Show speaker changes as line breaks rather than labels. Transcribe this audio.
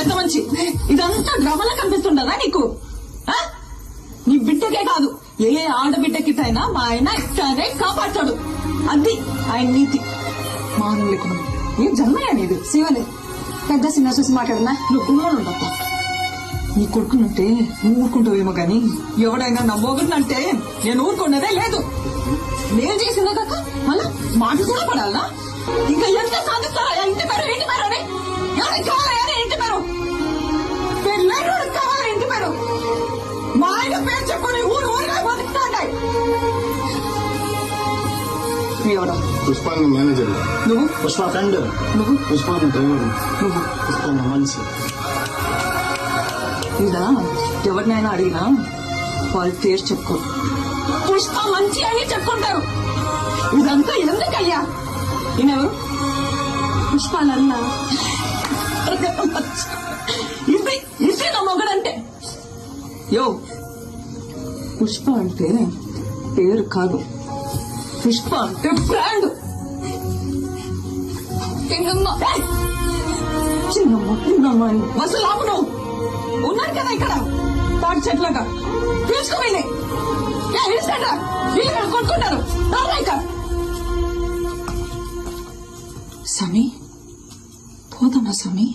పెద్ద మంచి ఇదంతా డ్రామాలా కనిపిస్తుండదా నీకు? నీ బిడ్డకే కాదు ఏ ఆడబిడ్డకిటైనా మా ఆయన ఇట్టానే కాపాడతాడు. అది ఆయన నీతి. మానవులకు ఏం జన్మయ్యా నీది?
శివని పెద్ద సినిమా చూసి మాట్లాడనా?
నువ్వు గుమ్మలు ఉండద్దా? నీ కొడుకునంటే నువ్వు ఊరుకుంటావేమో గాని ఎవడైనా నా మొగుడినంటే నేను ఊరుకున్నదే లేదు. నేను చేసిందా కాక మళ్ళా మాటలు కూడా పడాలనా? ఇంకా ఎంత సాధిస్తారా? ఇంటి పేరు ఇంటి పేరు అని ఎవరికి కావాలా? ఇంటి పేరు పెళ్ళైన కావాలా? ఇంటి పేరు మా ఆయన పేరు చెప్పుకొని ఊరు ఊరుగా బతుకుతాయి. ఎవడా?
పుష్పాంగ మేనేజర్.
నువ్వు?
పుష్ప ఫ్రెండ్.
నువ్వు?
పుష్పాంగ డ్రైవర్.
నువ్వు?
పుష్పాంగ మనిషి.
ఇదా ఎవరినైనా అడిగినా వాళ్ళు పేరు చెప్పుకో. పుష్ప మంచి అని చెప్పుకుంటారు. ఇదంతా ఎందుకయ్యా? ఈయనెవరు?
పుష్పాలన్నా
ఇది ఇది నా మొగడంటే. యో పుష్ప అంటే పేరు కాదు, పుష్ప అంటే బ్రాండ్. చిన్నమ్మ అసలు ఆపు. నువ్వు ఉన్నాడు కదా ఇక్కడ తాటి చెట్లగా తీసుకోవాలి. వీళ్ళు కొట్టుకుంటారు. సమీ పోదామా సమీ?